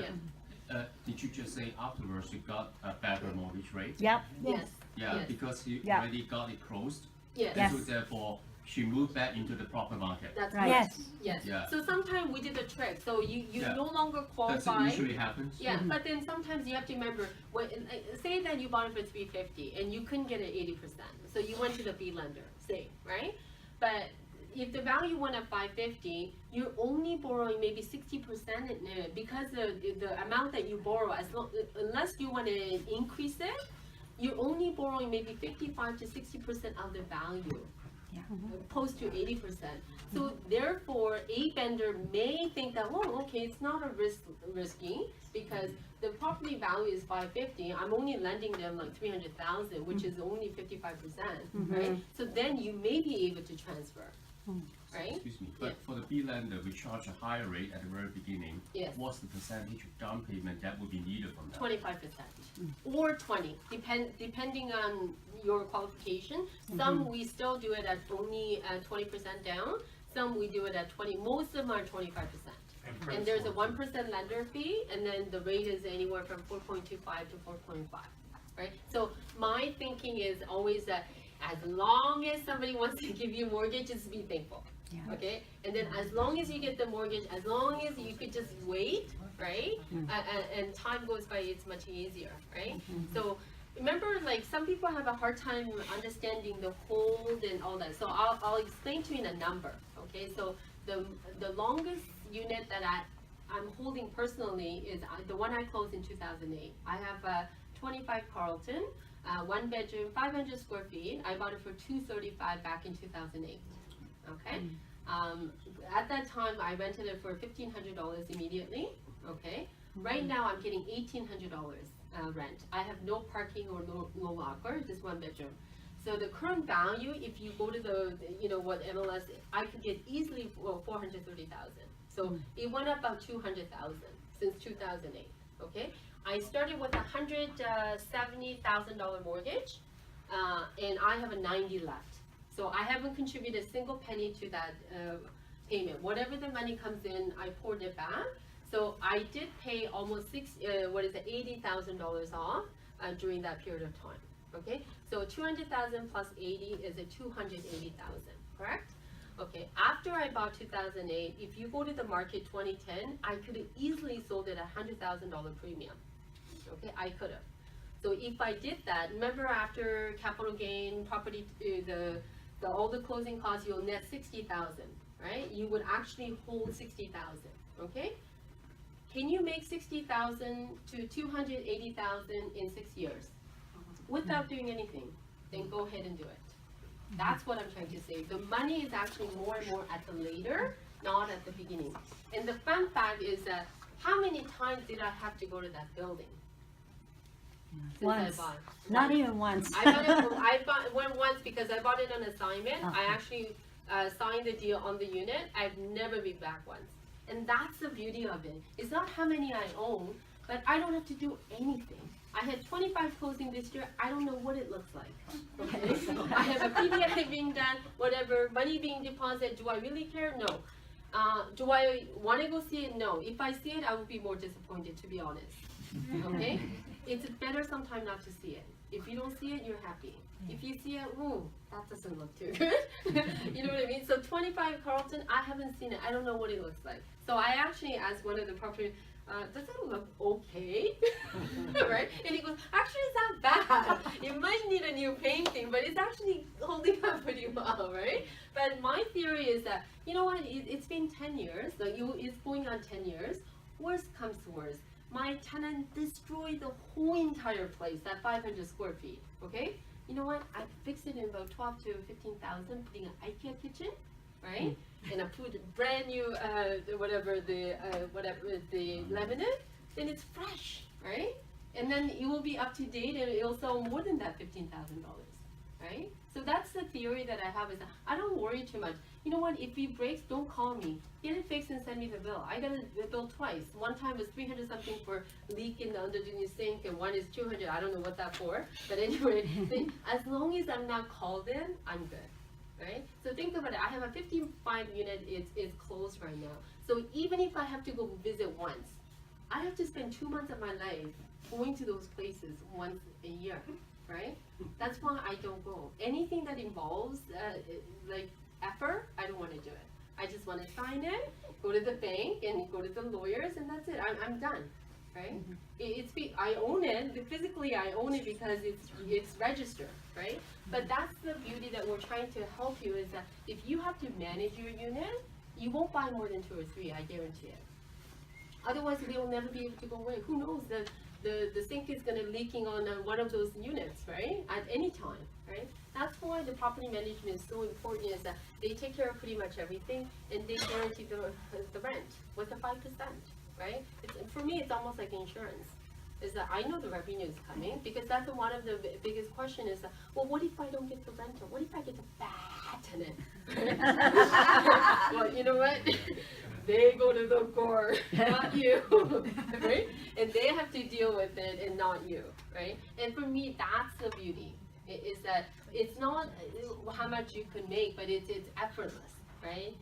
Yeah. Did you just say afterwards you got a better mortgage rate? Yep. Yes. Yeah, Yes. because you Yeah. already got it closed. Yes. Yes. And so therefore, she moved back into the proper market. That's Right. correct. Yes. Yes. Yeah. So sometimes we did a trick. So you Yeah. no longer That's qualify. usually happens. Yeah, but then sometimes you have to remember when say that you bought it for 350 and you couldn't get it 80%. So you went to the B lender, say, right? But if the value went up 550, you're only borrowing maybe 60% in it because the amount that you borrow, unless you want to increase it, you're only borrowing maybe 55 to 60% of the value. Yeah. Opposed to 80%. So therefore, a vendor may think that, well, okay, it's not a risky because the property value is 550. I'm only lending them like 300,000, which is only 55%, right? So then you may be able to transfer, right? Excuse me, but for the B lender, we charge a higher rate at the very beginning. Yes. What's the percentage of down payment that would be needed from that? 25% or 20, depending on your qualification. Some we still do it at only 20% down. Some we do it at 20. Most of them are 25%. And there's a 1% lender fee, and then the rate is anywhere from 4.25 to 4.5, right? So my thinking is always that as long as somebody wants to give you mortgage, just be thankful. Yeah. Okay, and then as long as you get the mortgage, as long as you could just wait, right? And time goes by, it's much easier, right? So remember, like some people have a hard time understanding the hold and all that. So I'll explain to you in a number. Okay, so the longest unit that I'm holding personally is the one I closed in 2008. I have a 25 Carlton, 1 bedroom, 500 square feet. I bought it for $235 back in 2008. Okay. At that time, I rented it for $1,500 immediately. Okay. Right now, I'm getting $1,800 rent. I have no parking or no locker, just 1 bedroom. So the current value, if you go to the what MLS, I could get easily 430,000. So it went up about 200,000 since 2008. Okay. I started with $170,000 mortgage, and I have a 90 left. So I haven't contributed a single penny to that payment. Whatever the money comes in, I poured it back. So I did pay almost $80,000 off during that period of time. Okay, so 200,000 plus 80 is a 280,000, correct? Okay, after I bought 2008, if you go to the market 2010, I could have easily sold it at $100,000 premium. Okay, I could have. So if I did that, remember after capital gain, property, all the closing costs, you'll net 60,000, right? You would actually hold 60,000, okay? Can you make 60,000 to 280,000 in 6 years without doing anything? Then go ahead and do it. That's what I'm trying to say. The money is actually more and more at the later, not at the beginning. And the fun fact is that how many times did I have to go to that building? Since Once. I bought? Not even once. I went once because I bought it on assignment. I Okay. actually signed the deal on the unit. I've never been back once. And that's the beauty of it. It's not how many I own, but I don't have to do anything. I had 25 closing this year. I don't know what it looks like. Okay? I have a PDI being done, whatever, money being deposited. Do I really care? No. Do I want to go see it? No. If I see it, I would be more disappointed, to be honest. Okay? It's better sometimes not to see it. If you don't see it, you're happy. If you see it, ooh, that doesn't look too good. You know what I mean? So 25 Carlton, I haven't seen it. I don't know what it looks like. So I actually asked one of the property, does it look okay? Right? And he goes, actually, it's not bad. It might need a new painting, but it's actually holding up pretty well, right? But my theory is that, you know what, it's been 10 years. So it's going on 10 years. Worst comes to worst. My tenant destroyed the whole entire place at 500 square feet, okay? You know what, I fixed it in about 12 to 15,000, putting an IKEA kitchen, right? And I put brand new, whatever the laminate, then it's fresh, right? And then it will be up to date and it'll sell more than that $15,000, right? So that's the theory that I have is that I don't worry too much. You know what, if it breaks, don't call me. Get it fixed and send me the bill. I got a bill twice. One time was 300 something for leak in the underneath sink and one is 200. I don't know what that for. But anyway, as long as I'm not called in, I'm good. Right? So think about it. I have a 55 unit, it's closed right now. So even if I have to go visit once, I have to spend 2 months of my life going to those places once a year, right? That's why I don't go. Anything that involves like effort, I don't want to do it. I just want to sign in, go to the bank, and go to the lawyers, and that's it. I'm done, right? I own it physically. I own it because it's registered, right? But that's the beauty that we're trying to help you is that if you have to manage your unit, you won't buy more than 2 or 3. I guarantee it. Otherwise, they will never be able to go away. Who knows? The sink is going to leaking on one of those units, right? At any time, right? That's why the property management is so important. Is that they take care of pretty much everything, and they guarantee the rent with the 5%, right? For me, it's almost like insurance. Is that I know the revenue is coming because that's one of the biggest question is that, well, what if I don't get the rental? What if I get the bad tenant? Well, you know what? They go to the court, not you, right? And they have to deal with it and not you, right? And for me, that's the beauty, is that it's not how much you could make, but it's effortless, right?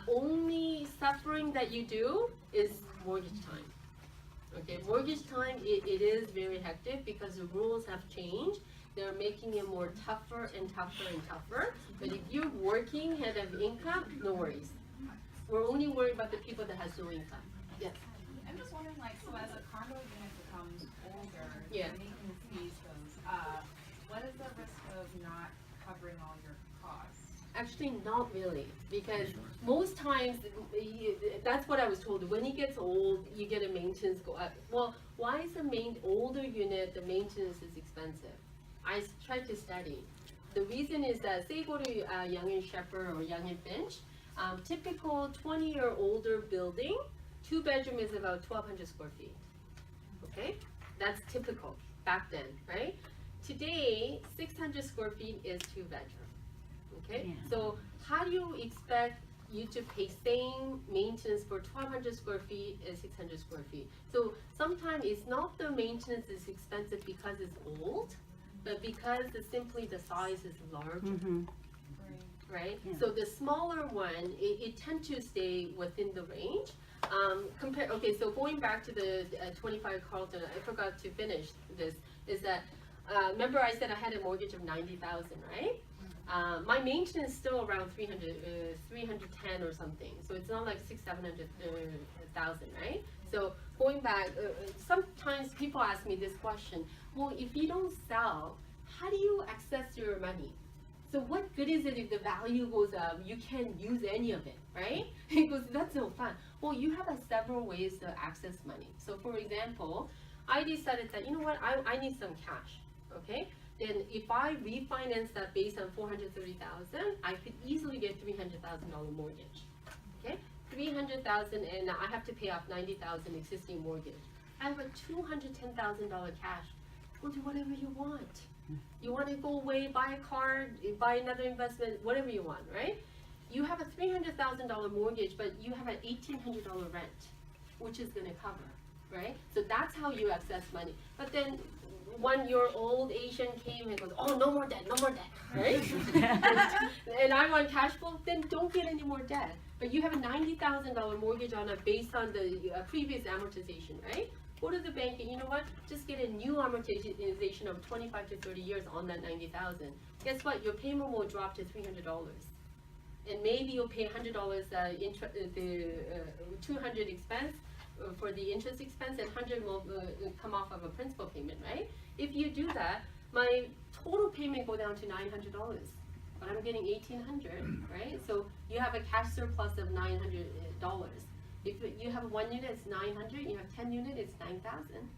Only suffering that you do is mortgage time. Okay, mortgage time, it is very hectic because the rules have changed. They're making it more tougher and tougher and tougher. But if you're working, head of income, no worries. We're only worried about the people that has no income. Yes. I'm just wondering, like, so as a condo unit becomes older, Yeah. the maintenance fees goes up, what is the risk of not covering all your costs? Actually, not really, because most times, that's what I was told. When it gets old, you get a maintenance go up. Well, why is older unit, the maintenance is expensive? I tried to study. The reason is that, say you go to Young and Shepherd or Young and Finch, typical 20 or older building, 2-bedroom is about 1,200 square feet. Okay, that's typical back then, right? Today, 600 square feet is 2-bedroom. Okay, so how do you expect you to pay same maintenance for 1,200 square feet as 600 square feet? So sometimes it's not the maintenance is expensive because it's old, but because simply the size is larger. Right? Yeah. So the smaller one, it tends to stay within the range. Okay, so going back to the 25 Carlton, I forgot to finish this, is that, remember I said I had a mortgage of 90,000, right? My maintenance is still around 310 or something. So it's not like 700,000, right? So going back, sometimes people ask me this question, well, if you don't sell, how do you access your money? So what good is it if the value goes up, you can't use any of it, right? Because that's no fun. Well, you have several ways to access money. So for example, I decided that, you know what, I need some cash, okay? Then if I refinance that based on 430,000, I could easily get $300,000 mortgage, okay? 300,000 and I have to pay off 90,000 existing mortgage. I have a $210,000 cash. Well, do whatever you want. You want to go away, buy a car, buy another investment, whatever you want, right? You have a $300,000 mortgage, but you have an $1,800 rent, which is going to cover, right? So that's how you access money. But then when your old Asian came and goes, oh, no more debt, right? And I want cash flow, then don't get any more debt. But you have a $90,000 mortgage on it based on the previous amortization, right? Go to the bank and you know what? Just get a new amortization of 25 to 30 years on that 90,000. Guess what? Your payment will drop to $300, and maybe you'll pay $100 $200 expense for the interest expense, and $100 will come off of a principal payment, right? If you do that, my total payment go down to $900, but I'm getting $1,800, right? So you have a cash surplus of $900. If you have 1 unit, it's 900. You have 10 units, it's 9,000,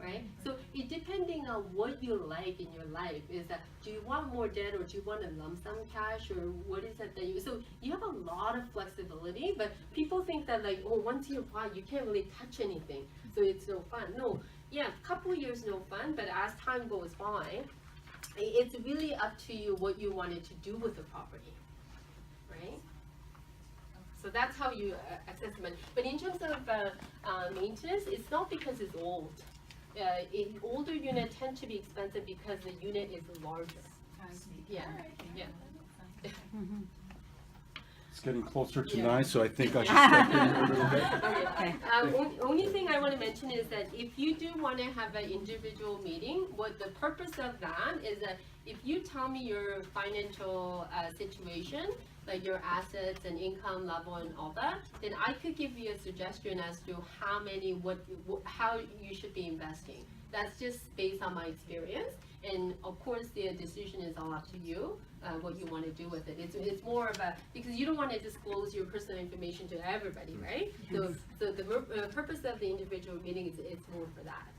right? So it depending on what you like in your life is that, do you want more debt or do you want a lump sum cash or what is it that you, so you have a lot of flexibility, but people think that like, oh, once you apply, you can't really touch anything. So it's no fun. No, yeah, a couple years no fun, but as time goes by, it's really up to you what you wanted to do with the property, right? So that's how you access money. But in terms of maintenance, it's not because it's old. Older units tend to be expensive because the unit is larger. I see. Yeah, All right. yeah. That makes sense. getting closer to Yeah. 9, so I think I should step in a little bit. Okay. Only thing I want to mention is that if you do want to have an individual meeting, what the purpose of that is that if you tell me your financial situation, like your assets and income level and all that, then I could give you a suggestion as to how many, how you should be investing. That's just based on my experience, and of course the decision is all up to you, what you want to do with it. It's more of a, because you don't want to disclose your personal information to everybody, right? So the purpose of the individual meeting is it's more for that.